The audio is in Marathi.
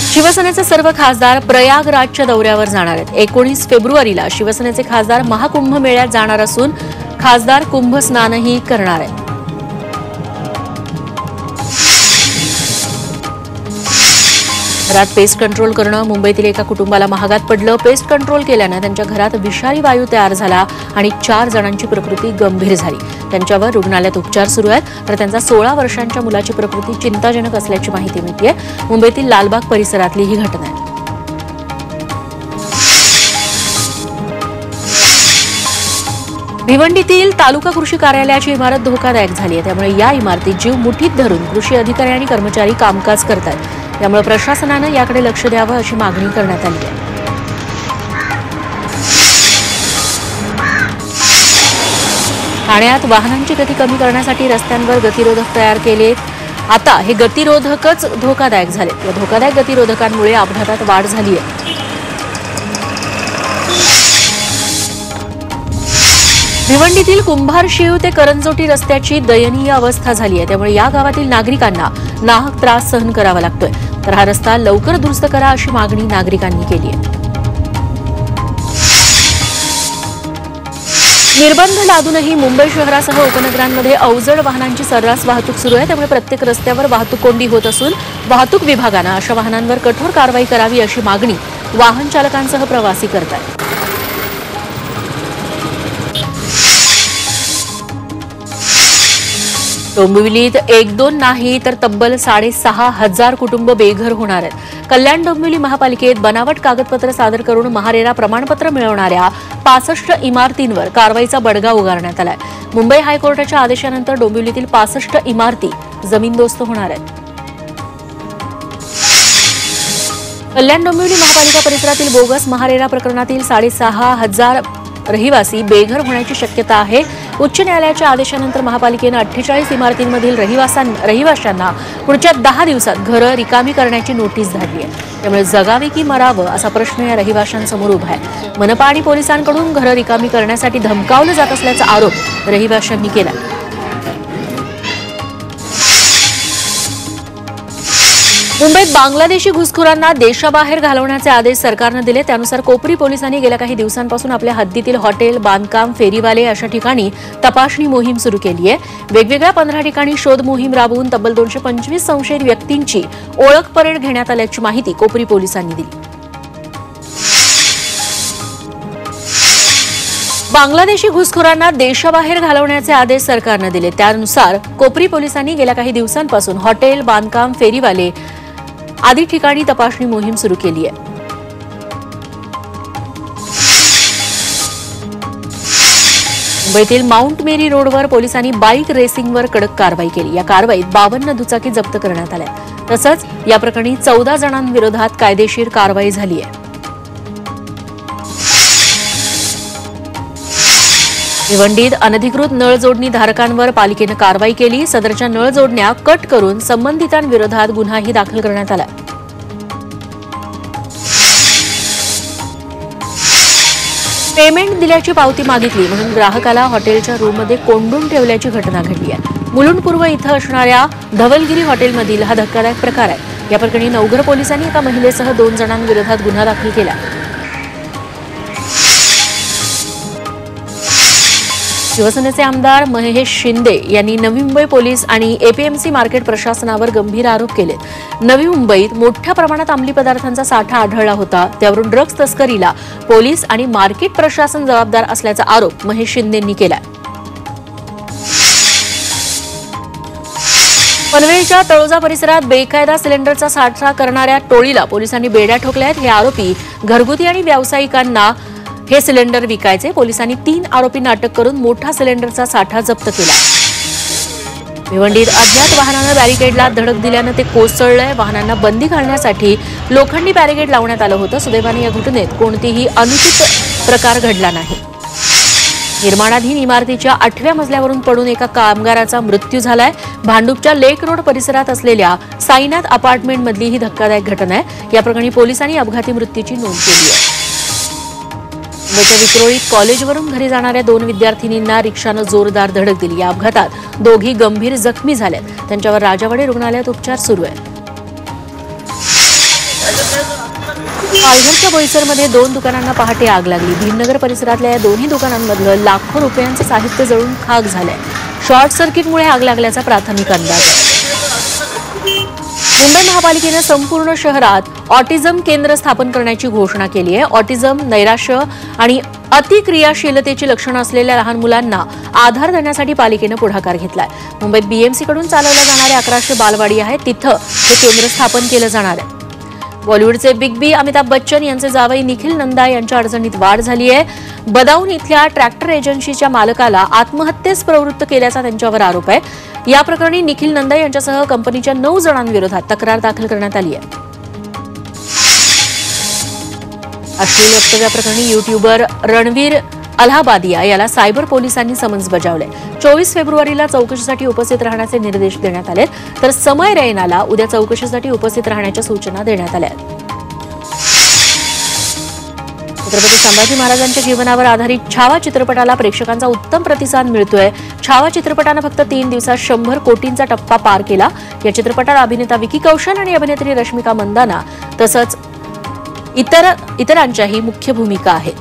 शिवसेनेचे सर्व खासदार प्रयागराजच्या दौऱ्यावर जाणार आहेत। 19 फेब्रुवारीला शिवसेनेचे खासदार महाकुंभ मेळ्यात जाणार असून खासदार कुंभ स्नानही करणार आहेत। घरात पेस्ट कंट्रोल करणं मुंबईतील एका कुटुंबाला महागात पडलं। पेस्ट कंट्रोल केल्यानं त्यांच्या घरात विषारी वायू तयार झाला आणि 4 जणांची प्रकृती गंभीर झाली। त्यांच्यावर रुग्णालयात उपचार सुरू आहेत, तर त्यांच्या 16 वर्षांच्या मुलाची प्रकृती चिंताजनक असल्याची माहिती मिळतेय। मुंबईतील लालबाग परिसरातली ही घटना आहे। भिवंडीतील तालुका कृषी कार्यालयाची इमारत धोकादायक झाली आहे, त्यामुळे या इमारतीत जीव मुठीत धरून कृषी अधिकारी आणि कर्मचारी कामकाज करतात। त्यामुळे प्रशासनानं याकडे लक्ष द्यावं अशी मागणी करण्यात आली आहे। ठाण्यात वाहनांची गती कमी करण्यासाठी रस्त्यांवर गतिरोधक तयार केले। आता हे गतिरोधकच धोकादायक झाले। या धोकादायक गतिरोधकांमुळे अपघातात वाढ झाली आहे। भिवंडीतील कुंभारशिव ते करंजोटी रस्त्याची दयनीय अवस्था झाली आहे, त्यामुळे या गावातील नागरिकांना नाहक त्रास सहन करावा लागतोय। तर हा रस्ता लवकर दुरुस्त करा अशी मागणी नागरिकांनी केली आहे। निर्बंध लादूनही मुंबई शहरासह उपनगरांमध्ये अवजड वाहनांची सर्रास वाहतूक सुरू आहे, त्यामुळे प्रत्येक रस्त्यावर वाहतूक कोंडी होत असून वाहतूक विभागानं अशा वाहनांवर कठोर कारवाई करावी अशी मागणी वाहन चालकांसह प्रवासी करतात। डोंबिवलीत 1-2 नाही तर तब्बल 6,500 कुटुंब बेघर होणार आहेत। कल्याण डोंबिवली महापालिकेत बनावट कागदपत्र सादर करून महारेरा प्रमाणपत्र मिळवणाऱ्या 65 इमारतींवर कारवाईचा बडगा उगारण्यात आलाय। मुंबई हायकोर्टाच्या आदेशानंतर डोंबिवलीतील 65 इमारती जमीनदोस्त होणार आहेत। कल्याण डोंबिवली महापालिका परिसरातील बोगस महारेरा प्रकरणातील 6,500 रहिवासी बेघर होण्याची शक्यता आहे। उच्च न्यायालयाच्या आदेशानंतर महापालिकेनं 48 इमारतींमधील रहिवाशांना पुढच्या 10 दिवसात घरं रिकामी करण्याची नोटीस धाडली आहे। त्यामुळे जगावे की मरावं असा प्रश्न या रहिवाशांसमोर उभा आहे। मनपा आणि पोलिसांकडून घरं रिकामी करण्यासाठी धमकावलं जात असल्याचा आरोप रहिवाशांनी केला। मुंबईत बांगलादेशी घुसखोरांना देशाबाहेर घालवण्याचे आदेश सरकारनं दिले। त्यानुसार कोपरी पोलिसांनी गेल्या काही दिवसांपासून आपल्या हद्दीतील हॉटेल, बांधकाम, फेरीवाले अशा ठिकाणी तपासणी मोहीम सुरू केली आहे। वेगवेगळ्या 15 ठिकाणी शोध मोहीम राबवून तब्बल 225 संशयित व्यक्तींची ओळख परेड घेण्यात आल्याची माहिती कोपरी पोलिसांनी दिली। बांगलादेशी घुसखोरांना देशाबाहेर घालवण्याचे आदेश सरकारनं दिले। त्यानुसार कोपरी पोलिसांनी गेल्या काही दिवसांपासून हॉटेल, बांधकाम, फेरीवाले आदी ठिकाणी तपासणी मोहीम सुरू केली आहे। मुंबईतील माउंट मेरी रोडवर पोलिसांनी बाईक रेसिंगवर कडक कारवाई केली। या कारवाईत 52 दुचाकी जप्त करण्यात आल्या। तसंच या प्रकरणी 14 जणांविरोधात कायदेशीर कारवाई झाली आहे। भिवंडीत अनधिकृत नळ जोडणी धारकांवर पालिकेनं कारवाई केली। सदरच्या नळ जोडण्या कट करून संबंधितांविरोधात गुन्हाही दाखल करण्यात आला। पेमेंट दिल्याची पावती मागितली म्हणून ग्राहकाला हॉटेलच्या रूममध्ये कोंडून ठेवल्याची घटना घडली आहे। मुलुंड पूर्व इथं असणाऱ्या धवलगिरी हॉटेलमधील हा धक्कादायक प्रकार आहे। या प्रकरणी नवघर पोलिसांनी एका महिलेसह 2 जणांविरोधात गुन्हा दाखल केला। शिवसेनेचे आमदार महेश शिंदे यांनी नवी मुंबई पोलीस आणि एपीएमसी मार्केट प्रशासनावर गंभीर आरोप केले। नवी मुंबईत मोठ्या प्रमाणात अंमली पदार्थांचा साठा आढळला होता, त्यावरून ड्रग्ज तस्करीला पोलीस आणि मार्केट प्रशासन जबाबदार असल्याचा आरोप महेश शिंदेंनी केला। पनवेलच्या तळोजा परिसरात बेकायदा सिलेंडरचा साठा करणाऱ्या टोळीला पोलिसांनी बेड्या ठोकल्या आहेत। हे आरोपी घरगुती आणि व्यावसायिकांना हे सिलेंडर विकायचे। पोलिसांनी 3 आरोपींना अटक करून मोठा सिलेंडरचा साठा जप्त केला। भिवंडीत अज्ञात वाहनानं बॅरिकेडला धडक दिल्यानं ते कोसळलंय। वाहनांना बंदी घालण्यासाठी लोखंडी बॅरिकेड लावण्यात आलं होतं। सुदैवाने या घटनेत कोणतीही अनुचित प्रकार घडला नाही। निर्माणाधीन इमारतीच्या 8व्या मजल्यावरून पडून एका कामगाराचा मृत्यू झालाय। भांडूपच्या लेक रोड परिसरात असलेल्या साईनाथ अपार्टमेंटमधली ही धक्कादायक घटना आहे। या प्रकरणी पोलिसांनी अपघाती मृत्यूची नोंद केली आहे। मुंबईच्या विक्रोळीत कॉलेजवरून घरी जाणाऱ्या 2 विद्यार्थिनींना रिक्षानं जोरदार धडक दिली। या अपघातात दोघी गंभीर जखमी झाल्यात। त्यांच्यावर राजावाडी रुग्णालयात उपचार सुरू आहेत। पालघरच्या बोईसरमध्ये 2 दुकानांना पहाटे आग लागली. भीमनगर परिसरातल्या या दोन्ही दुकानांमधलं लाखो रुपयांचं साहित्य जळून खाक झालंय. शॉर्ट सर्किटमुळे आग लागल्याचा प्राथमिक अंदाज आहे. मुंबई महापालिकेनं संपूर्ण शहरात ऑटिझम केंद्र स्थापन करण्याची घोषणा केली आहे. ऑटिझम, नैराश्य आणि अतिक्रियाशीलतेची लक्षणं असलेल्या लहान मुलांना आधार देण्यासाठी पालिकेनं पुढाकार घेतलाय. मुंबईत BMC कडून चालवल्या जाणाऱ्या 1100 बालवाडी आहेत, तिथं हे केंद्र स्थापन केलं जाणार आहे. बॉलिवूडचे बिग बी अमिताभ बच्चन यांचे जावई निखिल नंदा यांच्या अडचणीत वाढ झाली आहे. बदाऊन इथल्या ट्रॅक्टर एजन्सीच्या मालकाला आत्महत्येस प्रवृत्त केल्याचा त्यांच्यावर आरोप आहे. या प्रकरणी निखिल नंदा यांच्यासह कंपनीच्या 9 जणांविरोधात तक्रार दाखल करण्यात आली आहे. अश्लील वक्तव्याप्रकरणी युट्यूबर रणवीर अलाहाबादिया याला सायबर पोलिसांनी समन्स बजावले. 24 फेब्रुवारीला चौकशीसाठी उपस्थित राहण्याचे निर्देश देण्यात आले, तर समय रैनाला उद्या चौकशीसाठी उपस्थित राहण्याच्या सूचना देण्यात आल्या. छत्रपती संभाजी महाराजांच्या जीवनावर आधारित छावा चित्रपटाला प्रेक्षकांचा उत्तम प्रतिसाद मिळतोय. छावा चित्रपटानं फक्त 3 दिवसात 100 कोटींचा टप्पा पार केला. या चित्रपटात अभिनेता विकी कौशल आणि अभिनेत्री रश्मिका मंदाना तसंच इतरांच्याही मुख्य भूमिका आहेत.